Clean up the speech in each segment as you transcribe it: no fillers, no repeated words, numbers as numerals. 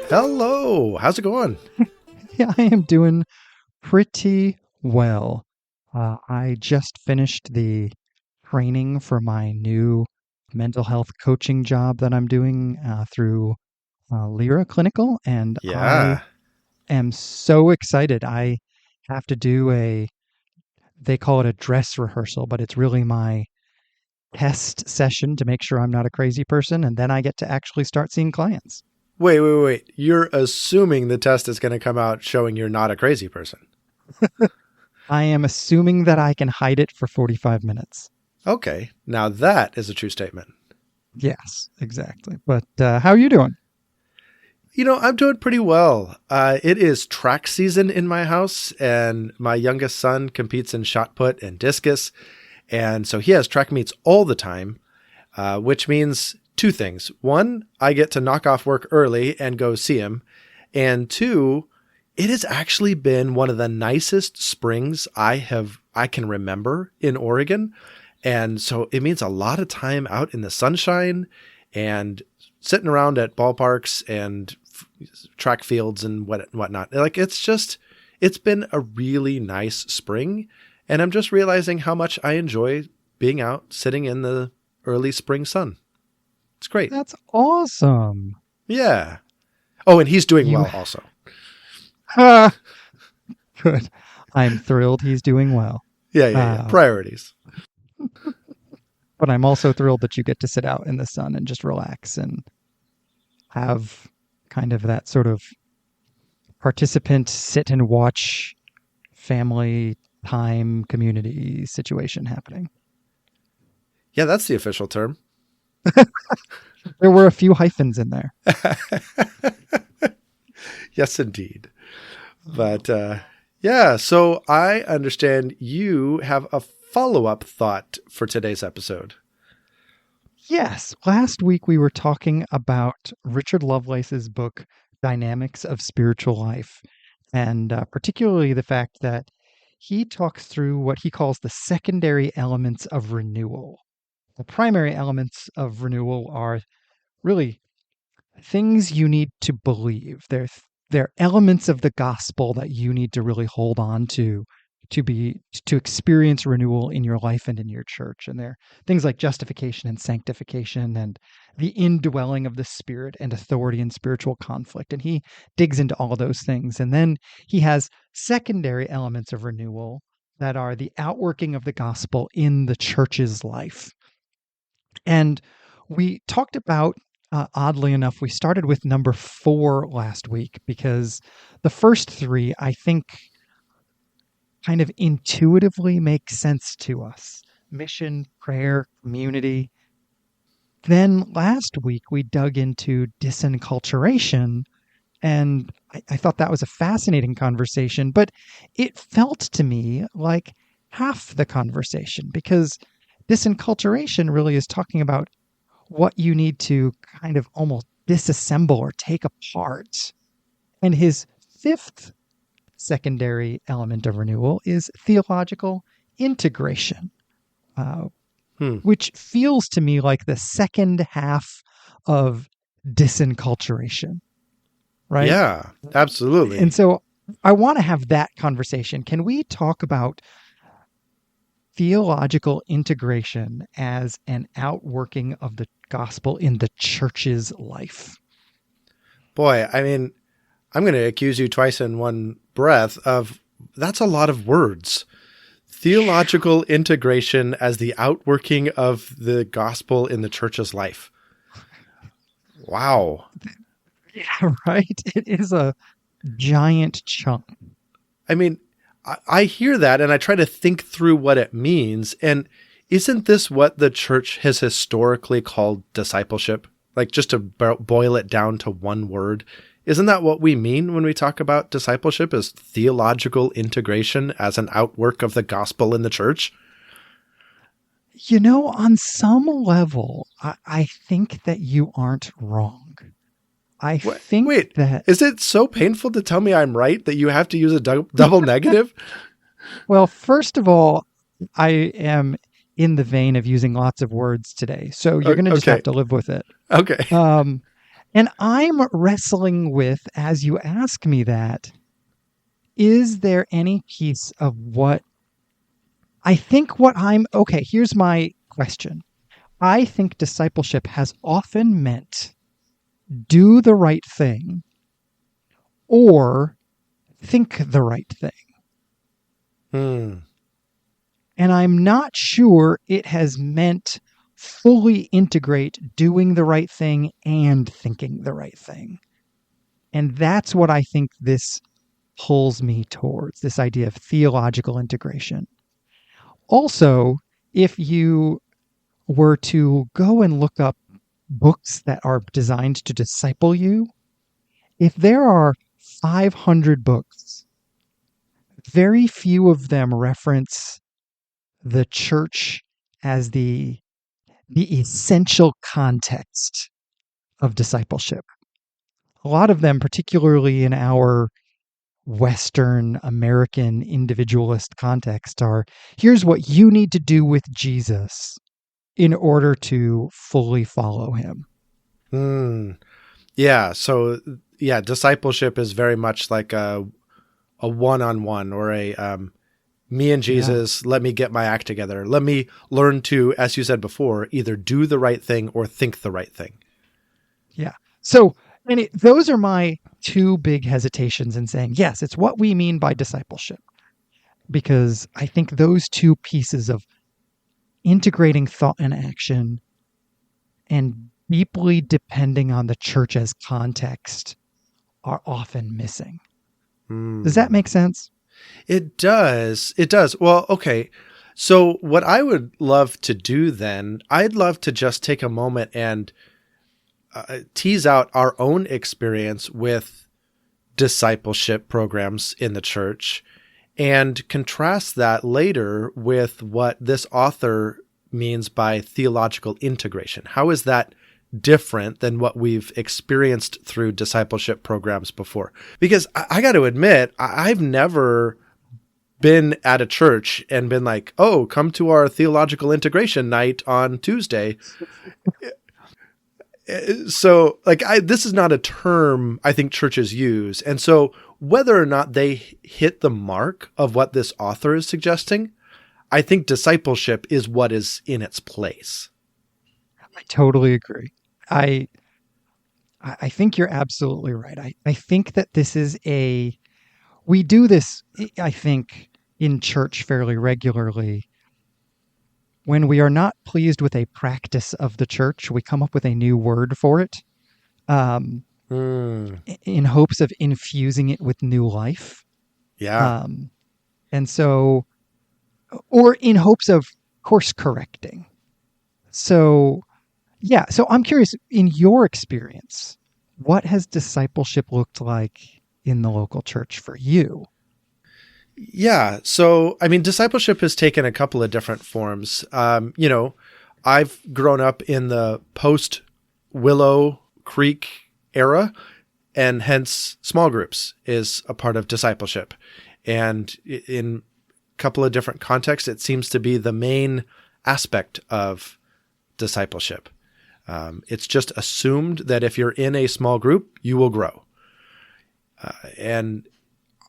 Hello, how's it going? Yeah, I am doing pretty well. I just finished the training for my new mental health coaching job that I'm doing through Lyra Clinical, and I Yeah. am so excited. I have to do they call it a dress rehearsal, but it's really my test session to make sure I'm not a crazy person, and then I get to actually start seeing clients. Wait. You're assuming the test is going to come out showing you're not a crazy person. I am assuming that I can hide it for 45 minutes. Okay, now that is a true statement. Yes, exactly. But how are you doing? I'm doing pretty well. It is track season in my house, and my youngest son competes in shot put and discus. And so he has track meets all the time, which means two things. One, I get to knock off work early and go see him. And two, it has actually been one of the nicest springs I can remember in Oregon. And so it means a lot of time out in the sunshine and sitting around at ballparks and track fields and whatnot. Like, it's been a really nice spring. And I'm just realizing how much I enjoy being out sitting in the early spring sun. It's great. That's awesome. Yeah. Oh, and he's doing You well also. Good. I'm thrilled he's doing well. Yeah. Priorities. But I'm also thrilled that you get to sit out in the sun and just relax and have kind of that sort of participant sit and watch family time community situation happening. Yeah, that's the official term. There were a few hyphens in there. Yes, indeed. But yeah, so I understand you have a follow-up thought for today's episode. Yes. Last week we were talking about Richard Lovelace's book, Dynamics of Spiritual Life, and particularly the fact that he talks through what he calls the secondary elements of renewal. The primary elements of renewal are really things you need to believe. They're elements of the gospel that you need to really hold on to experience renewal in your life and in your church. And they're things like justification and sanctification and the indwelling of the Spirit and authority and spiritual conflict. And he digs into all of those things. And then he has secondary elements of renewal that are the outworking of the gospel in the church's life. And we talked about, oddly enough, we started with number 4 last week because the first 3, I think, kind of intuitively make sense to us. Mission, prayer, community. Then last week we dug into disenculturation, and I thought that was a fascinating conversation, but it felt to me like half the conversation because disenculturation really is talking about what you need to kind of almost disassemble or take apart. And his 5th secondary element of renewal is theological integration, which feels to me like the second half of disenculturation, right? Yeah, absolutely. And so I want to have that conversation. Can we talk about theological integration as an outworking of the gospel in the church's life? Boy, I mean, I'm going to accuse you twice in one breath of that's a lot of words. Theological integration as the outworking of the gospel in the church's life. Wow. Yeah, right. It is a giant chunk. I mean, I hear that and I try to think through what it means. And isn't this what the church has historically called discipleship? Like, just to boil it down to one word. Isn't that what we mean when we talk about discipleship, as theological integration as an outwork of the gospel in the church? You know, on some level, I think that you aren't wrong. Wait, is it so painful to tell me I'm right that you have to use a double negative? Well, first of all, I am in the vein of using lots of words today. So you're going to just Okay. have to live with it. Okay. And I'm wrestling with, as you ask me that, is there any piece of what I think okay, here's my question. I think discipleship has often meant do the right thing or think the right thing. Hmm. And I'm not sure it has meant fully integrate doing the right thing and thinking the right thing. And that's what I think this pulls me towards, this idea of theological integration. Also, if you were to go and look up books that are designed to disciple you, if there are 500 books, very few of them reference the church as the essential context of discipleship. A lot of them, particularly in our Western American individualist context, are here's what you need to do with Jesus in order to fully follow him. Hmm. Yeah. So yeah, discipleship is very much like a one-on-one or a me and Jesus, let me get my act together. Let me learn to, as you said before, either do the right thing or think the right thing. Yeah. So, those are my two big hesitations in saying, yes, it's what we mean by discipleship. Because I think those two pieces of integrating thought and action and deeply depending on the church as context are often missing. Does that make sense? It does. It does. Well, okay. So what I would love to do then, I'd love to just take a moment and tease out our own experience with discipleship programs in the church and contrast that later with what this author means by theological integration. How is that different than what we've experienced through discipleship programs before? Because I got to admit, I've never been at a church and been like, oh, come to our theological integration night on Tuesday. So this is not a term I think churches use. And so whether or not they hit the mark of what this author is suggesting, I think discipleship is what is in its place. I totally agree. I think you're absolutely right. I think that this is we do this, I think, in church fairly regularly. When we are not pleased with a practice of the church, we come up with a new word for it in hopes of infusing it with new life. Yeah. And so, or in hopes of course correcting. So, yeah. So I'm curious, in your experience, what has discipleship looked like in the local church for you? Yeah. So, I mean, discipleship has taken a couple of different forms. I've grown up in the post Willow Creek era, and hence small groups is a part of discipleship. And in a couple of different contexts, it seems to be the main aspect of discipleship. It's just assumed that if you're in a small group, you will grow. And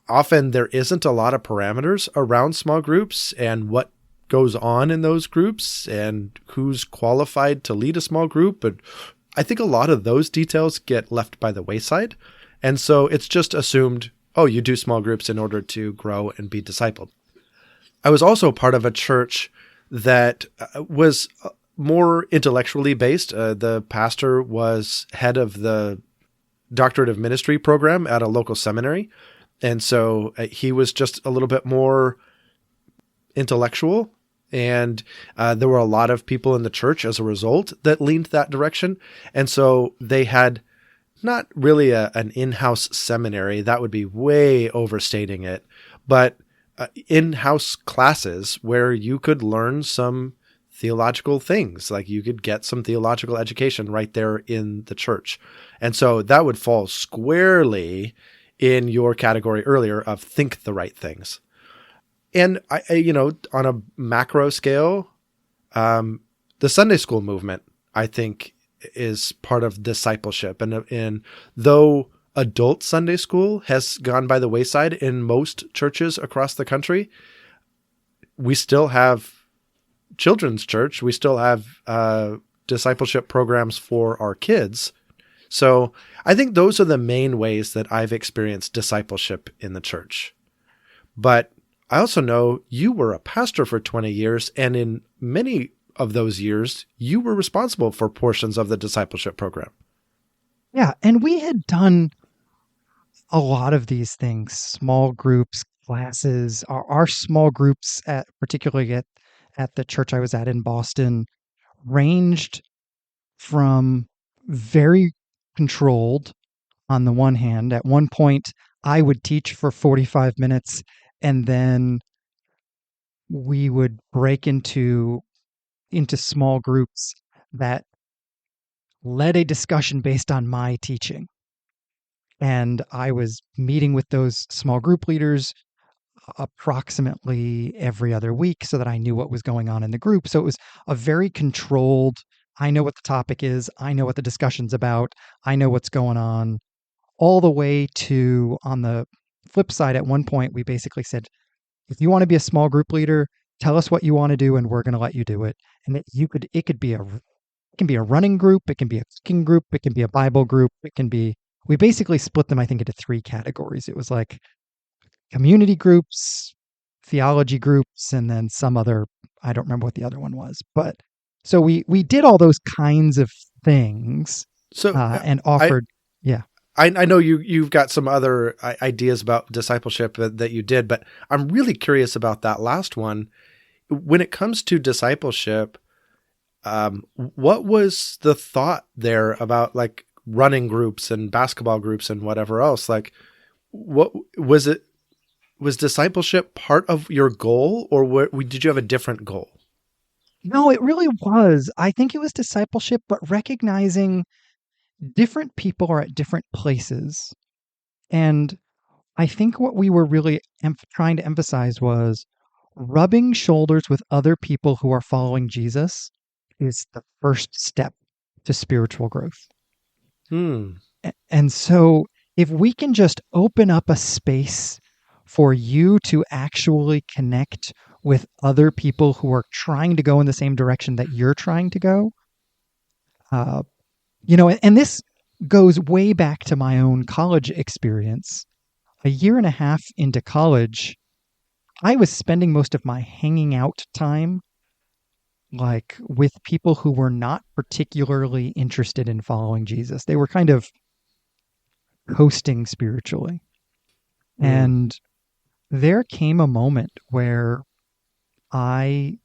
often there isn't a lot of parameters around small groups and what goes on in those groups and who's qualified to lead a small group. But I think a lot of those details get left by the wayside. And so it's just assumed, oh, you do small groups in order to grow and be discipled. I was also part of a church that was more intellectually based. The pastor was head of the Doctorate of Ministry program at a local seminary. And so he was just a little bit more intellectual. And there were a lot of people in the church as a result that leaned that direction. And so they had not really an in-house seminary. That would be way overstating it. But in-house classes where you could learn some theological things, like you could get some theological education right there in the church. And so that would fall squarely in your category earlier of think the right things. And I on a macro scale, The Sunday school movement, I think, is part of discipleship. And though adult Sunday school has gone by the wayside in most churches across the country, we still have children's church. We still have discipleship programs for our kids. So I think those are the main ways that I've experienced discipleship in the church. But I also know you were a pastor for 20 years, and in many of those years, you were responsible for portions of the discipleship program. Yeah. And we had done a lot of these things, small groups, classes. Our small groups, particularly at the church I was at in Boston, ranged from very controlled on the one hand. At one point, I would teach for 45 minutes and then we would break into small groups that led a discussion based on my teaching. And I was meeting with those small group leaders approximately every other week so that I knew what was going on in the group. So it was a very controlled, I know what the topic is, I know what the discussion's about, I know what's going on, all the way to on the flip side. At one point, we basically said, if you want to be a small group leader, tell us what you want to do and we're going to let you do it. And it could be it can be a running group, it can be a cooking group, it can be a Bible group, it can be, we basically split them, I think, into three categories. It was like community groups, theology groups, and then some other, I don't remember what the other one was. But so we did all those kinds of things So and I, offered, yeah. I know you've got some other ideas about discipleship that you did, but I'm really curious about that last one. When it comes to discipleship, what was the thought there about like running groups and basketball groups and whatever else? Like, what was it? Was discipleship part of your goal, or did you have a different goal? No, it really was. I think it was discipleship, but recognizing different people are at different places. And I think what we were really trying to emphasize was rubbing shoulders with other people who are following Jesus is the first step to spiritual growth. Hmm. And so if we can just open up a space for you to actually connect with other people who are trying to go in the same direction that you're trying to go, uh, and this goes way back to my own college experience. A year and a half into college, I was spending most of my hanging out time like with people who were not particularly interested in following Jesus. They were kind of coasting spiritually. Hmm. And there came a moment where I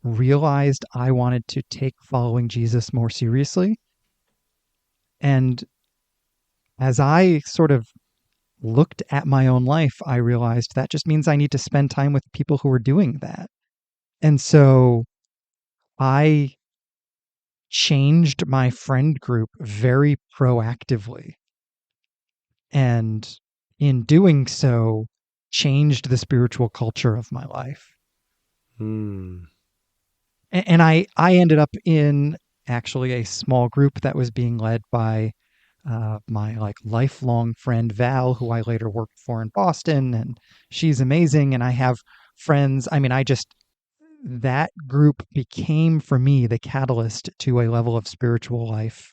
realized I wanted to take following Jesus more seriously. And as I sort of looked at my own life, I realized that just means I need to spend time with people who are doing that. And so I changed my friend group very proactively. And in doing so, changed the spiritual culture of my life. Hmm. And I ended up in actually a small group that was being led by my like lifelong friend Val, who I later worked for in Boston, and she's amazing. And I have friends. I mean, that group became for me the catalyst to a level of spiritual life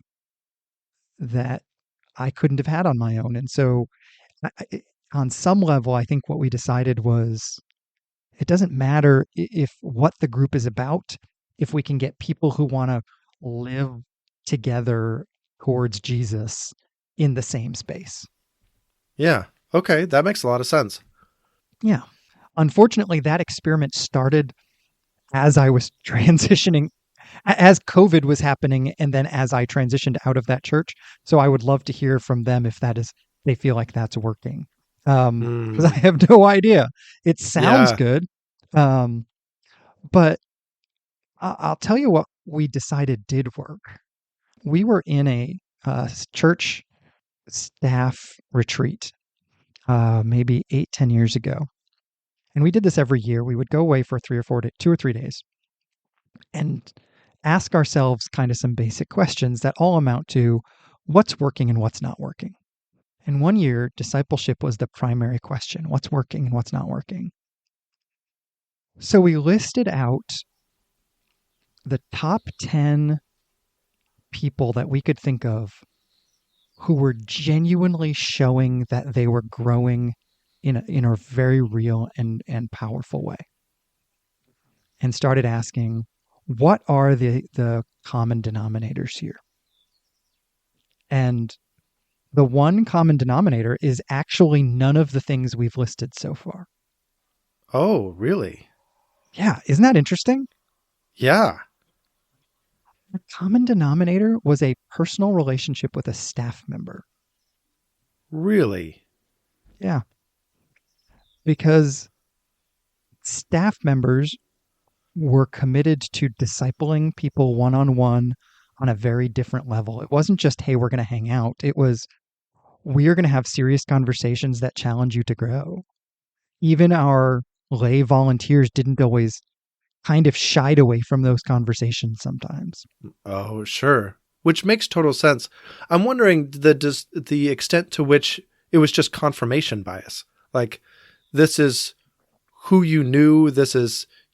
that I couldn't have had on my own. And so, on some level, I think what we decided was it doesn't matter if what the group is about, if we can get people who want to live together towards Jesus in the same space. Yeah. Okay. That makes a lot of sense. Yeah. Unfortunately, that experiment started as I was transitioning, as COVID was happening, and then as I transitioned out of that church. So I would love to hear from them if they feel like that's working. Because I Hmm. have no idea. It sounds Yeah. good. Um, but I'll tell you what we decided did work. We were in a church staff retreat maybe 8, 10 years ago. And we did this every year. We would go away for 2 or 3 days. and ask ourselves kind of some basic questions that all amount to what's working and what's not working. And one year, discipleship was the primary question: what's working and what's not working? So we listed out the top 10 people that we could think of who were genuinely showing that they were growing in a very real and powerful way, and started asking, what are the common denominators here? And the one common denominator is actually none of the things we've listed so far. Oh, really? Yeah, isn't that interesting? Yeah. The common denominator was a personal relationship with a staff member. Really? Yeah. Because staff members were committed to discipling people one-on-one on a very different level. It wasn't just, hey, we're going to hang out. It was, we're going to have serious conversations that challenge you to grow. Even our lay volunteers didn't always, kind of shied away from those conversations sometimes. Oh, sure. Which makes total sense. I'm wondering the extent to which it was just confirmation bias. Like, this is who you knew.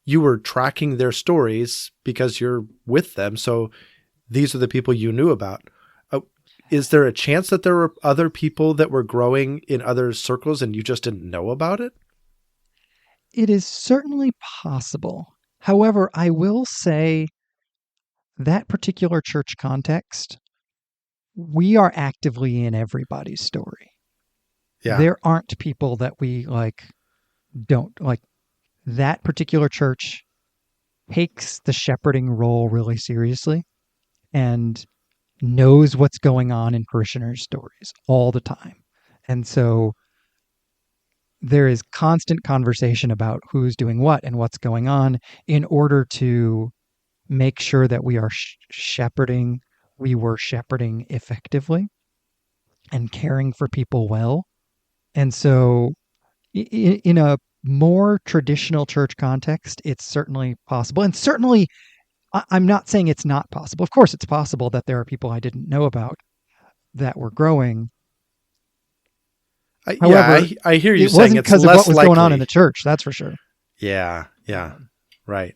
You were tracking their stories because you're with them. So these are the people you knew about. Is there a chance that there were other people that were growing in other circles and you just didn't know about it? It is certainly possible. However, I will say that particular church context, we are actively in everybody's story. Yeah. There aren't people that we don't like. That particular church takes the shepherding role really seriously and knows what's going on in parishioners' stories all the time. And so there is constant conversation about who's doing what and what's going on in order to make sure that we are shepherding. We were shepherding effectively and caring for people well. And so in a more traditional church context, it's certainly possible. And certainly, I'm not saying it's not possible. Of course, it's possible that there are people I didn't know about that were growing. However, I hear you it saying wasn't it's because of less what was likely. going on in the church, that's for sure. Yeah, right.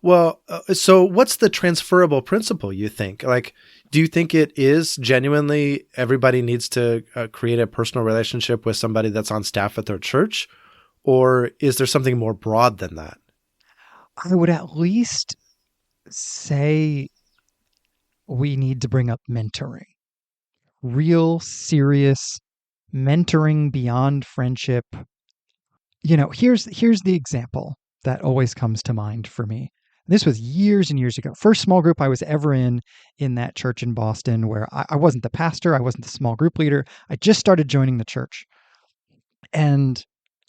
Well, so what's the transferable principle, you think? Like, do you think it is genuinely everybody needs to create a personal relationship with somebody that's on staff at their church? Or is there something more broad than that? I would at least say we need to bring up mentoring. Real, serious mentoring beyond friendship. Here's the example that always comes to mind for me. This was years and years ago. First small group I was ever in that church in Boston, where I wasn't the pastor, I wasn't the small group leader. I just started joining the church. And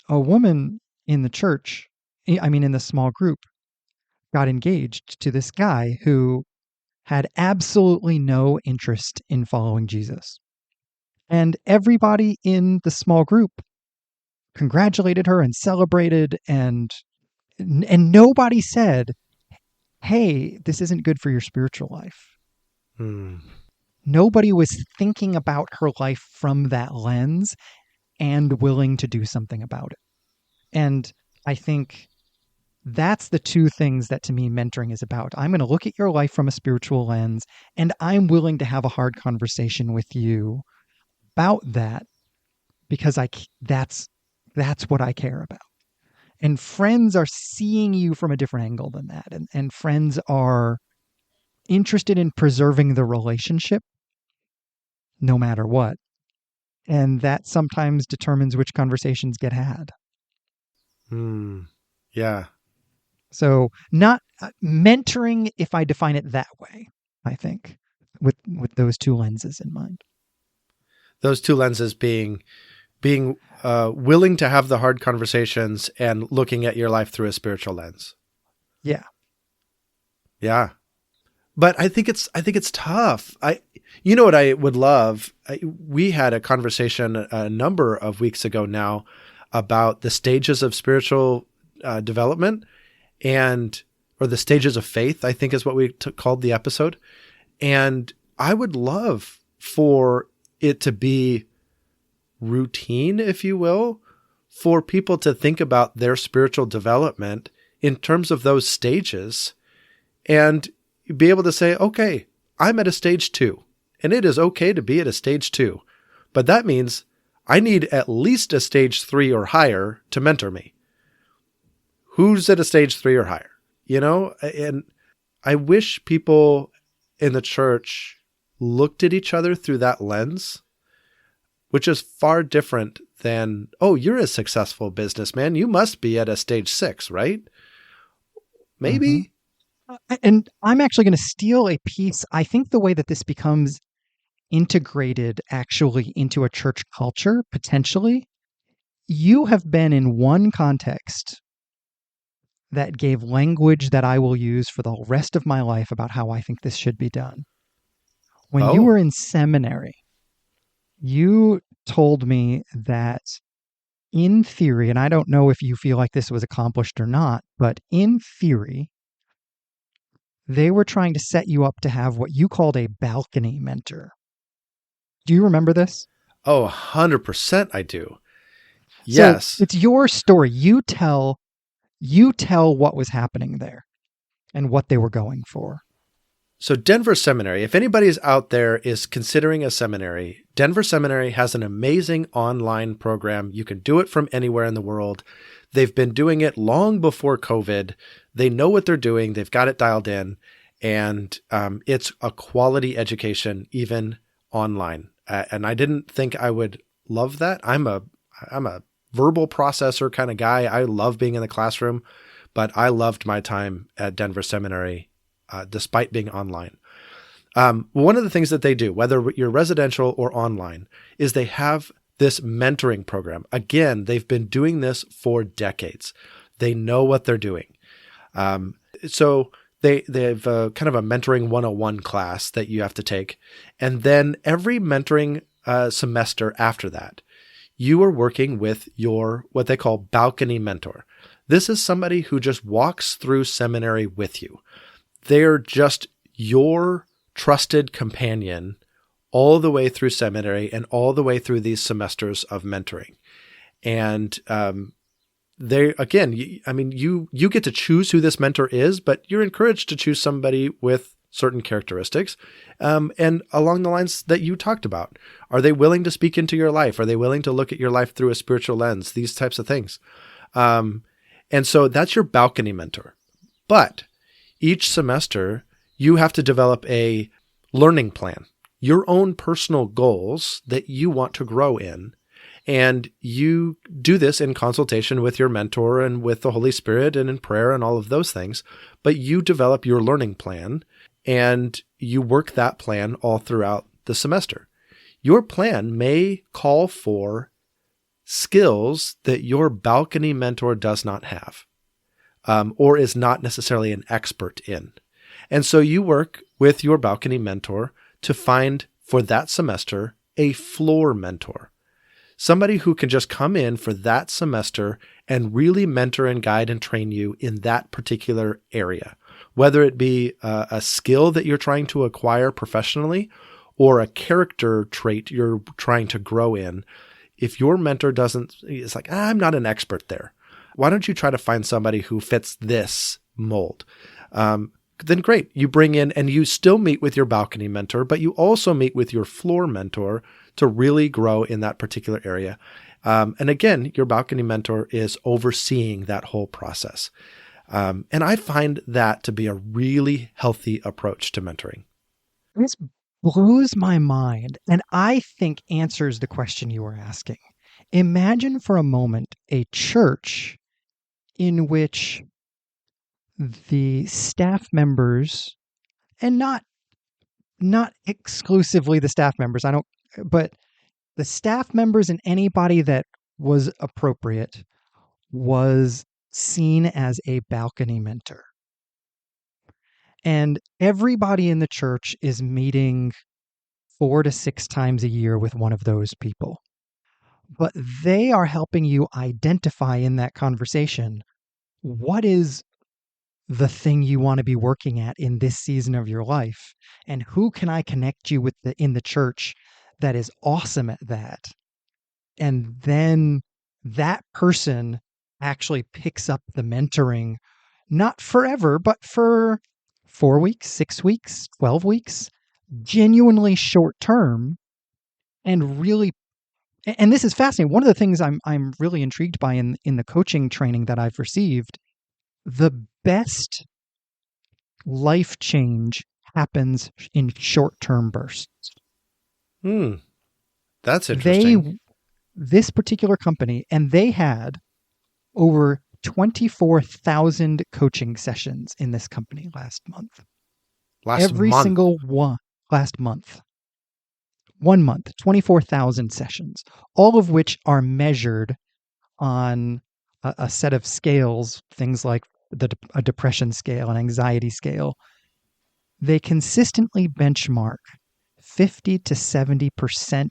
a woman in the church, in the small group, got engaged to this guy who had absolutely no interest in following Jesus. And everybody in the small group congratulated her and celebrated, and nobody said, hey, this isn't good for your spiritual life. Nobody was thinking about her life from that lens and willing to do something about it. And I think that's the two things that, to me, mentoring is about. I'm going to look at your life from a spiritual lens, and I'm willing to have a hard conversation with you about that because that's what I care about. And friends are seeing you from a different angle than that. And friends are interested in preserving the relationship no matter what. And that sometimes determines which conversations get had. Yeah. So not mentoring, if I define it that way, I think, with those two lenses in mind. Those two lenses being willing to have the hard conversations and looking at your life through a spiritual lens. Yeah. Yeah. But I think it's tough. You know what I would love? We had a conversation a number of weeks ago now about the stages of spiritual development. And or the stages of faith, I think is what we called the episode. And I would love for it to be routine, if you will, for people to think about their spiritual development in terms of those stages and be able to say, okay, I'm at a stage 2, and it is okay to be at a stage 2, but that means I need at least a stage 3 or higher to mentor me. Who's at a stage 3 or higher? And I wish people in the church looked at each other through that lens, which is far different than, oh, you're a successful businessman. You must be at a stage 6, right? Maybe. And I'm actually going to steal a piece. I think the way that this becomes integrated actually into a church culture, potentially, you have been in one context that gave language that I will use for the rest of my life about how I think this should be done. When you were in seminary, you told me that in theory, and I don't know if you feel like this was accomplished or not, but in theory, they were trying to set you up to have what you called a balcony mentor. Do you remember this? Oh, 100% I do. Yes. So it's your story. You tell what was happening there and what they were going for. So Denver Seminary, if anybody's out there is considering a seminary, Denver Seminary has an amazing online program. You can do it from anywhere in the world. They've been doing it long before COVID. They know what they're doing. They've got it dialed in, and it's a quality education, even online. And I didn't think I would love that. I'm a verbal processor kind of guy. I love being in the classroom, but I loved my time at Denver Seminary despite being online. One of the things that they do, whether you're residential or online, is they have this mentoring program. Again, they've been doing this for decades. They know what they're doing. So they have kind of a mentoring 101 class that you have to take. And then every mentoring semester after that, you are working with your, what they call balcony mentor. This is somebody who just walks through seminary with you. They're just your trusted companion all the way through seminary and all the way through these semesters of mentoring. And they, again, you get to choose who this mentor is, but you're encouraged to choose somebody with certain characteristics. And along the lines that you talked about, are they willing to speak into your life? Are they willing to look at your life through a spiritual lens? These types of things. And so that's your balcony mentor. But each semester, you have to develop a learning plan, your own personal goals that you want to grow in. And you do this in consultation with your mentor and with the Holy Spirit and in prayer and all of those things. But you develop your learning plan and you work that plan all throughout the semester. Your plan may call for skills that your balcony mentor does not have. Or is not necessarily an expert in. And so you work with your balcony mentor to find, for that semester, a floor mentor. Somebody who can just come in for that semester and really mentor and guide and train you in that particular area. Whether it be a skill that you're trying to acquire professionally or a character trait you're trying to grow in. If your mentor it's like, I'm not an expert there. Why don't you try to find somebody who fits this mold? Then great. You bring in and you still meet with your balcony mentor, but you also meet with your floor mentor to really grow in that particular area. And again, your balcony mentor is overseeing that whole process. And I find that to be a really healthy approach to mentoring. This blows my mind, and I think answers the question you were asking. Imagine for a moment a church in which the staff members, and not exclusively the staff members, but the staff members and anybody that was appropriate was seen as a balcony mentor. And everybody in the church is meeting 4 to 6 times a year with one of those people. But they are helping you identify in that conversation what is the thing you want to be working at in this season of your life? And who can I connect you with in the church that is awesome at that? And then that person actually picks up the mentoring, not forever, but for 4 weeks, 6 weeks, 12 weeks, genuinely short term, and really. And this is fascinating. One of the things I'm really intrigued by in the coaching training that I've received, the best life change happens in short-term bursts. Hmm. That's They interesting. This particular company, and they had over 24,000 coaching sessions in this company last month. Last Every month. single one last month. 1 month, 24,000 sessions, all of which are measured on a set of scales, things like a depression scale, an anxiety scale. They consistently benchmark 50 to 70%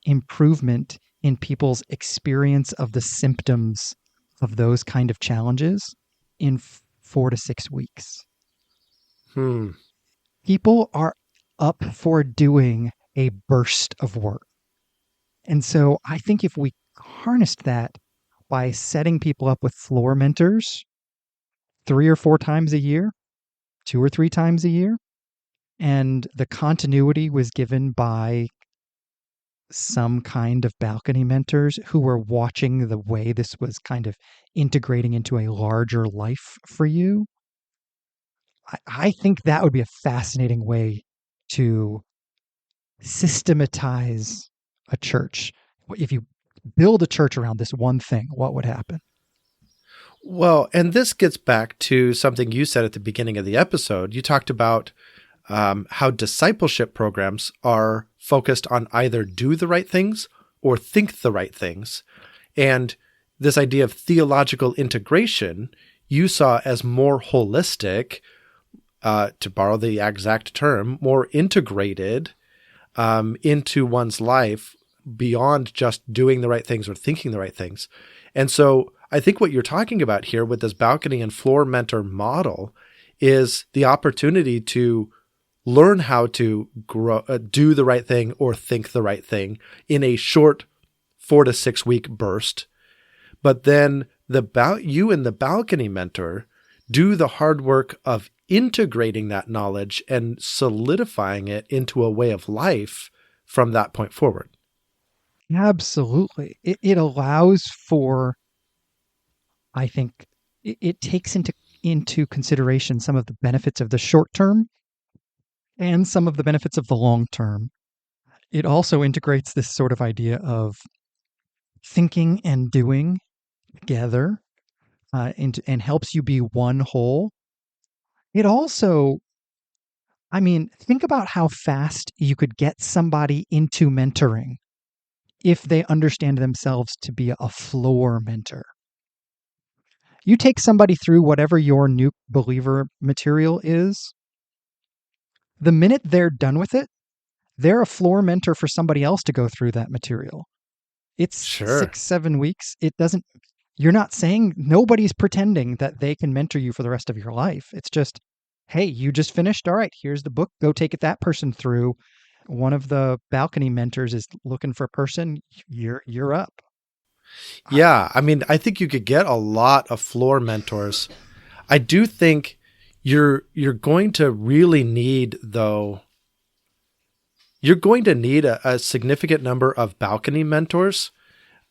improvement in people's experience of the symptoms of those kind of challenges in 4 to 6 weeks. Hmm. People are up for doing a burst of work. And so I think if we harnessed that by setting people up with floor mentors 3 or 4 times a year, 2 or 3 times a year, and the continuity was given by some kind of balcony mentors who were watching the way this was kind of integrating into a larger life for you, I think that would be a fascinating way to systematize a church. If you build a church around this one thing, what would happen? Well, and this gets back to something you said at the beginning of the episode. You talked about how discipleship programs are focused on either do the right things or think the right things. And this idea of theological integration you saw as more holistic, to borrow the exact term, more integrated into one's life beyond just doing the right things or thinking the right things. And so I think what you're talking about here with this balcony and floor mentor model is the opportunity to learn how to do the right thing or think the right thing in a short 4 to 6 week burst. But then you and the balcony mentor do the hard work of integrating that knowledge and solidifying it into a way of life from that point forward. Absolutely. It allows for, I think, it takes into consideration some of the benefits of the short term and some of the benefits of the long term. It also integrates this sort of idea of thinking and doing together, and helps you be one whole. It also, I mean, think about how fast you could get somebody into mentoring if they understand themselves to be a floor mentor. You take somebody through whatever your new believer material is, the minute they're done with it, they're a floor mentor for somebody else to go through that material. It's Sure. 6, 7 weeks. It doesn't, you're not saying, nobody's pretending that they can mentor you for the rest of your life. It's just, hey, you just finished. All right, here's the book. Go take it that person through. One of the balcony mentors is looking for a person. You're up. Yeah. I mean, I think you could get a lot of floor mentors. I do think you're going to really need, though, you're going to need a significant number of balcony mentors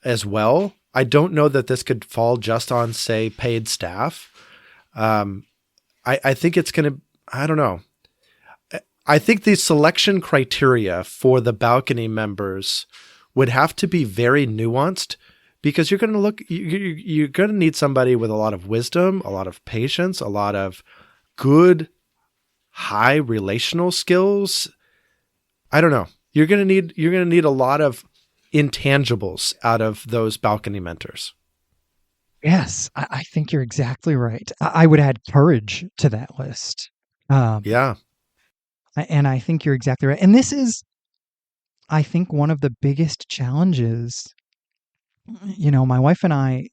as well. I don't know that this could fall just on, say, paid staff. I think it's going to, I don't know. I think the selection criteria for the balcony members would have to be very nuanced because you're going to you're going to need somebody with a lot of wisdom, a lot of patience, a lot of good, high relational skills. I don't know. You're going to need a lot of intangibles out of those balcony mentors. Yes, I think you're exactly right. I would add courage to that list. Um, Yeah. and I think you're exactly right. And this is, I think, one of the biggest challenges. My wife and I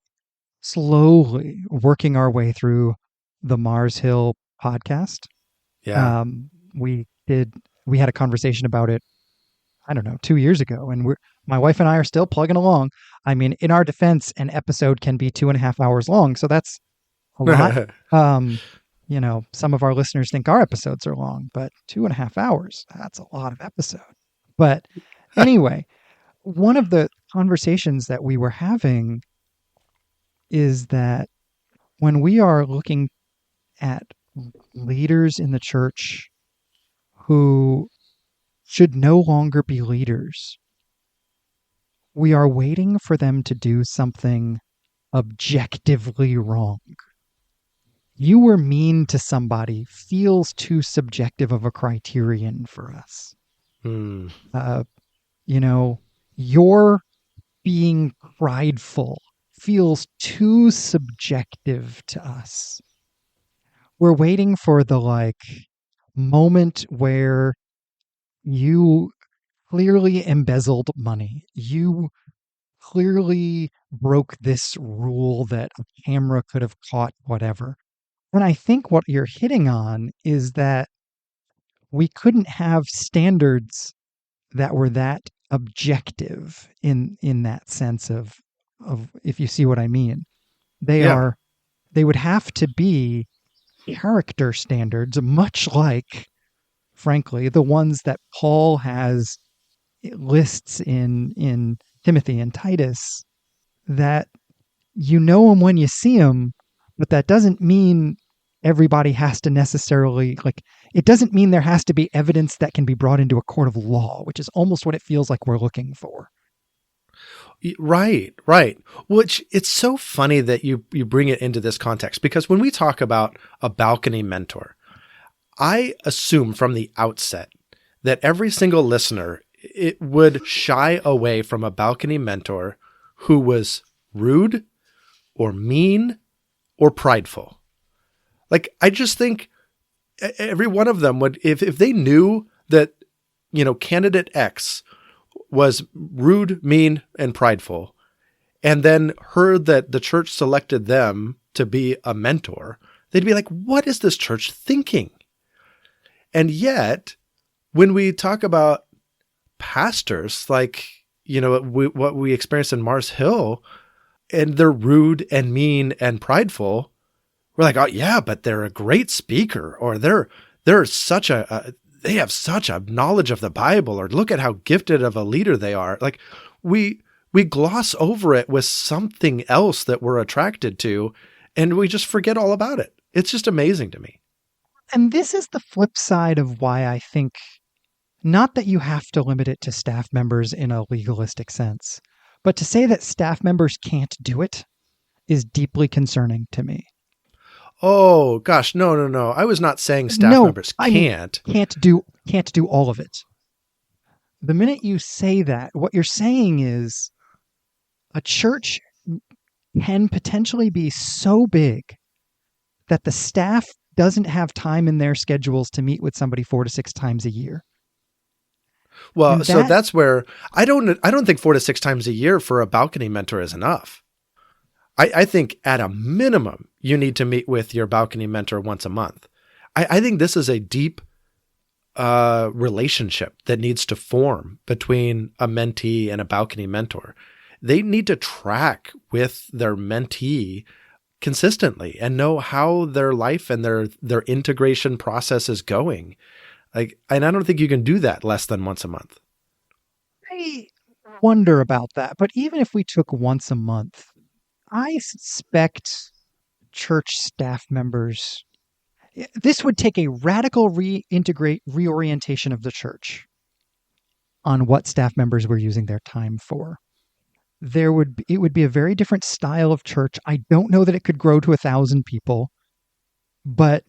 slowly working our way through the Mars Hill podcast. Yeah. We had a conversation about it, I don't know, 2 years ago, and my wife and I are still plugging along. I mean, in our defense, an episode can be 2.5 hours long, so that's a lot. Some of our listeners think our episodes are long, but 2.5 hours, that's a lot of episode. But anyway, one of the conversations that we were having is that when we are looking at leaders in the church who should no longer be leaders, we are waiting for them to do something objectively wrong. You were mean to somebody feels too subjective of a criterion for us. Your being prideful feels too subjective to us. We're waiting for the moment where you clearly embezzled money. You clearly broke this rule that a camera could have caught, whatever. And I think what you're hitting on is that we couldn't have standards that were that objective in that sense of if you see what I mean. They Yeah. would have to be character standards, much like, frankly, the ones that Paul has lists in Timothy and Titus, that you know them when you see them, but that doesn't mean everybody has to necessarily, it doesn't mean there has to be evidence that can be brought into a court of law, which is almost what it feels like we're looking for. Right, right. Which it's so funny that you bring it into this context, because when we talk about a balcony mentor, I assume from the outset that every single listener it would shy away from a balcony mentor who was rude or mean or prideful. I just think every one of them would, if they knew that, candidate X was rude, mean, and prideful, and then heard that the church selected them to be a mentor, they'd be like, what is this church thinking? And yet, when we talk about pastors, what we experienced in Mars Hill, and they're rude and mean and prideful, we're like, oh yeah, but they're a great speaker, or they're such they have such a knowledge of the Bible, or look at how gifted of a leader they are. We gloss over it with something else that we're attracted to, and we just forget all about it. It's just amazing to me. And this is the flip side of why I think, not that you have to limit it to staff members in a legalistic sense, but to say that staff members can't do it is deeply concerning to me. Oh gosh, no. I was not saying staff members can't. I mean, can't do all of it. The minute you say that, what you're saying is a church can potentially be so big that the staff doesn't have time in their schedules to meet with somebody 4 to 6 times a year. Well, so that's where I don't think 4 to 6 times a year for a balcony mentor is enough. I think at a minimum, you need to meet with your balcony mentor once a month. I think this is a deep relationship that needs to form between a mentee and a balcony mentor. They need to track with their mentee consistently and know how their life and their integration process is going. And I don't think you can do that less than once a month. I wonder about that. But even if we took once a month, I suspect church staff members, this would take a radical reorientation of the church on what staff members were using their time for. It would be a very different style of church. I don't know that it could grow to 1,000 people, but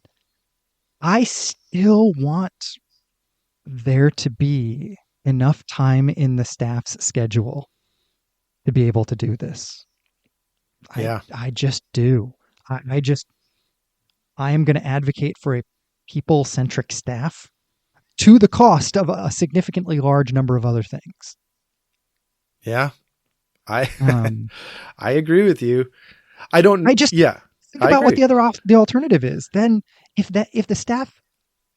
I still want there to be enough time in the staff's schedule to be able to do this. Yeah. I just do. I am going to advocate for a people-centric staff to the cost of a significantly large number of other things. Yeah. I agree with you. Yeah. Think I about what agree. the alternative is. Then if the staff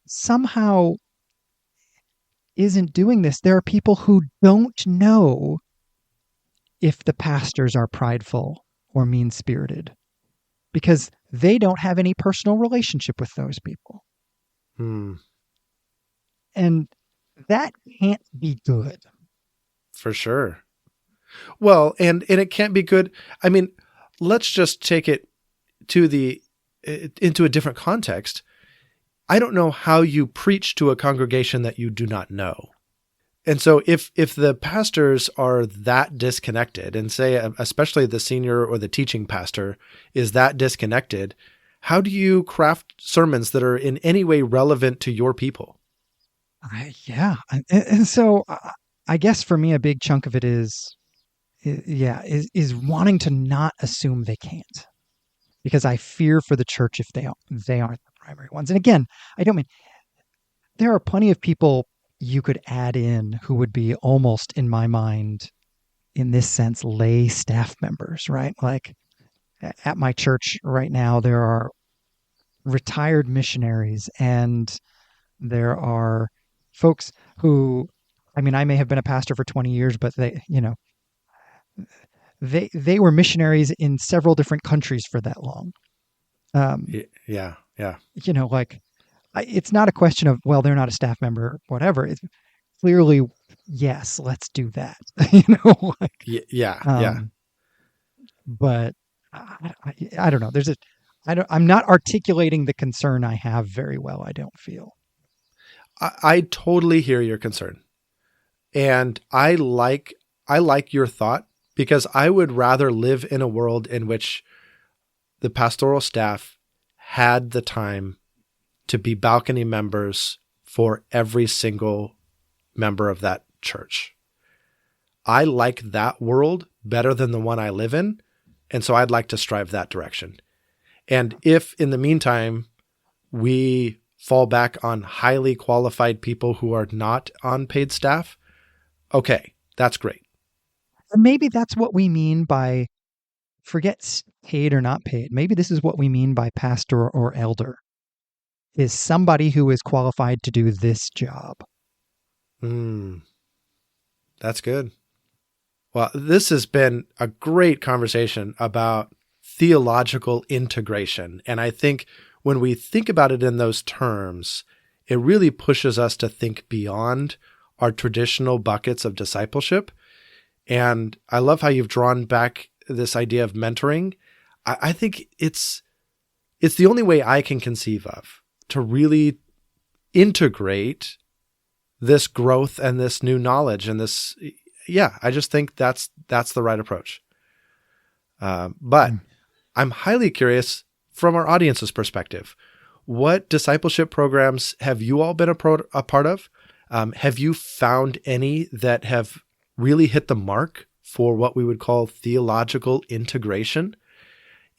somehow isn't doing this, there are people who don't know if the pastors are prideful or mean-spirited because they don't have any personal relationship with those people. Hmm, And that can't be good. for sure. Well, and it can't be good. I mean, let's just take it to the into a different context. I don't know how you preach to a congregation that you do not know. And so if the pastors are that disconnected, and say especially the senior or the teaching pastor is that disconnected, how do you craft sermons that are in any way relevant to your people? Yeah. And so I guess for me, a big chunk of it is wanting to not assume they can't, because I fear for the church if they aren't the primary ones. And again, I don't mean there are plenty of people you could add in who would be almost, in my mind, in this sense, lay staff members, right? Like at my church right now, there are retired missionaries and there are folks who, I mean, I may have been a pastor for 20 years, but they were missionaries in several different countries for that long. Um, Yeah, yeah, like it's not a question of, well, they're not a staff member, whatever. It's clearly, yes, let's do that. Like, yeah, yeah. um, but I don't know. I'm not articulating the concern I have very well. I don't feel. I totally hear your concern, and I like your thought because I would rather live in a world in which the pastoral staff had the time to be balcony members for every single member of that church. I like that world better than the one I live in. And so I'd like to strive that direction. And if in the meantime, we fall back on highly qualified people who are not on paid staff, okay, that's great. And maybe that's what we mean by forget paid or not paid. Maybe this is what we mean by pastor or elder, is somebody who is qualified to do this job. That's good. Well, this has been a great conversation about theological integration. And I think when we think about it in those terms, it really pushes us to think beyond our traditional buckets of discipleship. And I love how you've drawn back this idea of mentoring. I think it's the only way I can conceive of to really integrate this growth and this new knowledge and this. Yeah, I just think that's the right approach. But I'm highly curious from our audience's perspective. What discipleship programs have you all been a part of? Have you found any that have really hit the mark for what we would call theological integration?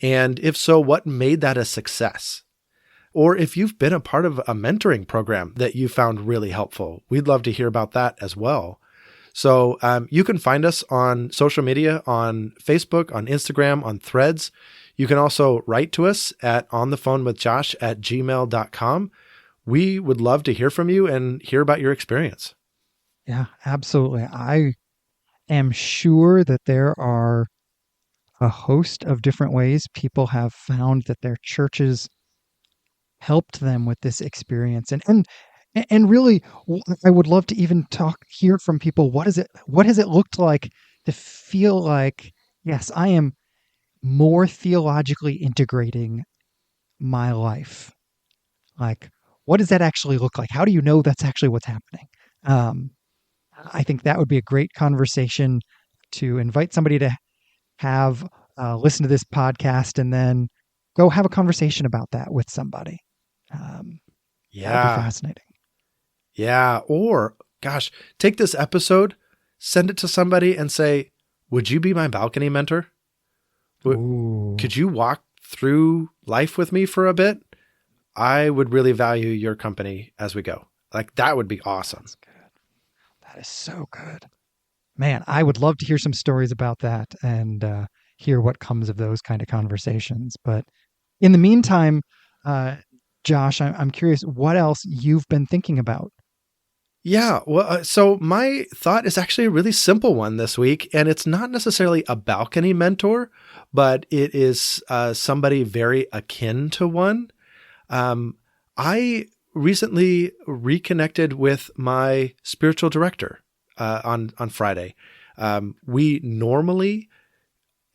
And if so, what made that a success? Or if you've been a part of a mentoring program that you found really helpful, we'd love to hear about that as well. So you can find us on social media, on Facebook, on Instagram, on Threads. You can also write to us at onthephonewithjosh@gmail.com. We would love to hear from you and hear about your experience. Yeah, absolutely. I am sure that there are a host of different ways people have found that their churches helped them with this experience. And really, I would love to even hear from people. What has it looked like to feel like, yes, I am more theologically integrating my life? Like, what does that actually look like? How do you know that's actually what's happening? Um, I think that would be a great conversation to invite somebody to have listen to this podcast and then go have a conversation about that with somebody. That would be Yeah. fascinating. Yeah. Or, gosh, take this episode, send it to somebody and say, would you be my balcony mentor? Ooh. Could you walk through life with me for a bit? I would really value your company as we go. Like, that would be awesome. That's good. That is so good. Man, I would love to hear some stories about that and hear what comes of those kind of conversations. But In the meantime, uh, Josh, I'm curious what else you've been thinking about. Yeah, well, so my thought is actually a really simple one this week, and it's not necessarily a balcony mentor, but it is somebody very akin to one. I recently reconnected with my spiritual director on Friday. We normally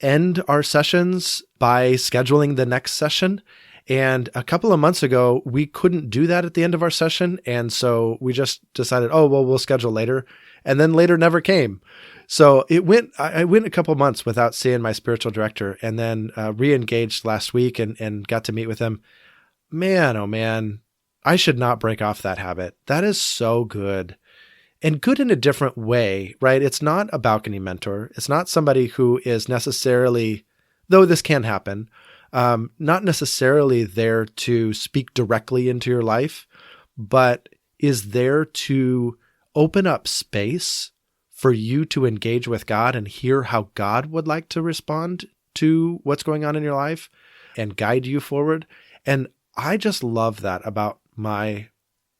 end our sessions by scheduling the next session. And a couple of months ago, we couldn't do that at the end of our session. And so we just decided, oh, well, we'll schedule later. And then later never came. So I went a couple of months without seeing my spiritual director, and then re-engaged last week and got to meet with him. Man, oh man, I should not break off that habit. That is so good. And good in a different way, right? It's not a balcony mentor. It's not somebody who is necessarily, though this can happen, not necessarily there to speak directly into your life, but is there to open up space for you to engage with God and hear how God would like to respond to what's going on in your life and guide you forward. And I just love that about my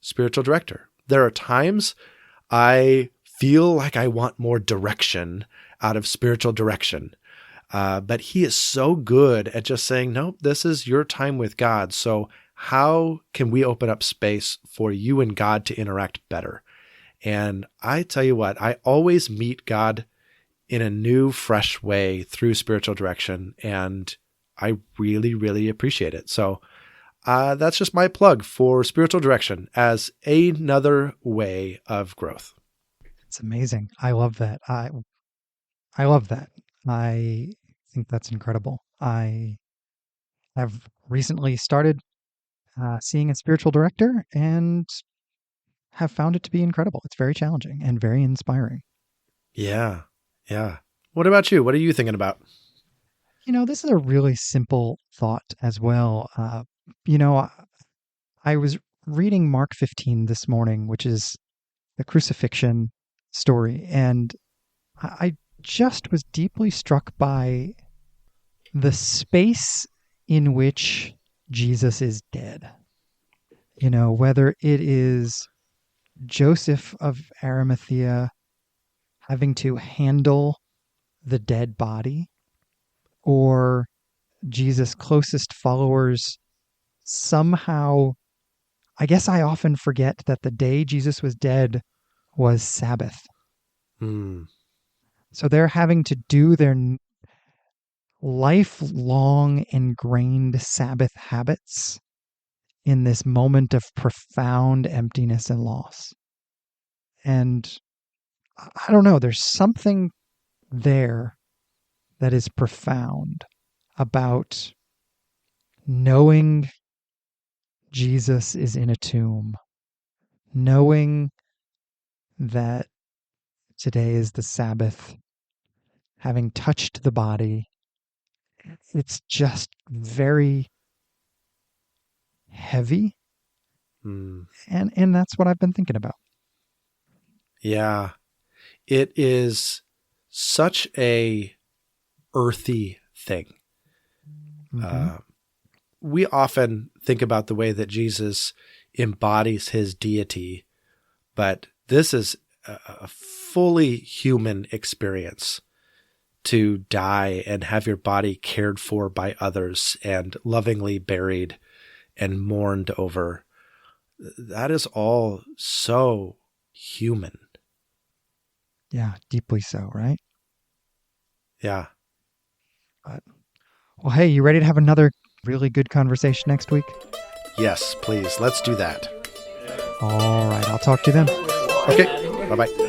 spiritual director. There are times I feel like I want more direction out of spiritual direction. But he is so good at just saying, nope, this is your time with God. So how can we open up space for you and God to interact better? And I tell you what, I always meet God in a new, fresh way through spiritual direction. And I really, really appreciate it. So that's just my plug for spiritual direction as another way of growth. It's amazing. I love that. I love that. I think that's incredible. I have recently started seeing a spiritual director and have found it to be incredible. It's very challenging and very inspiring. Yeah. Yeah. What about you? What are you thinking about? This is a really simple thought as well. You know, I was reading Mark 15 this morning, which is the crucifixion story, and I just was deeply struck by the space in which Jesus is dead. Whether it is Joseph of Arimathea having to handle the dead body, or Jesus' closest followers somehow, I guess I often forget that the day Jesus was dead was Sabbath. So they're having to do their lifelong ingrained Sabbath habits in this moment of profound emptiness and loss. And I don't know, there's something there that is profound about knowing Jesus is in a tomb, knowing that today is the Sabbath, having touched the body. It's just very heavy. And that's what I've been thinking about. Yeah. It is such a earthy thing. Mm-hmm. We often think about the way that Jesus embodies his deity, but this is a fully human experience to die and have your body cared for by others and lovingly buried and mourned over. That is all so human. Yeah, deeply so, right? Yeah. Well, hey, you ready to have another really good conversation next week? Yes, please. Let's do that. All right. I'll talk to you then. Okay. Bye-bye.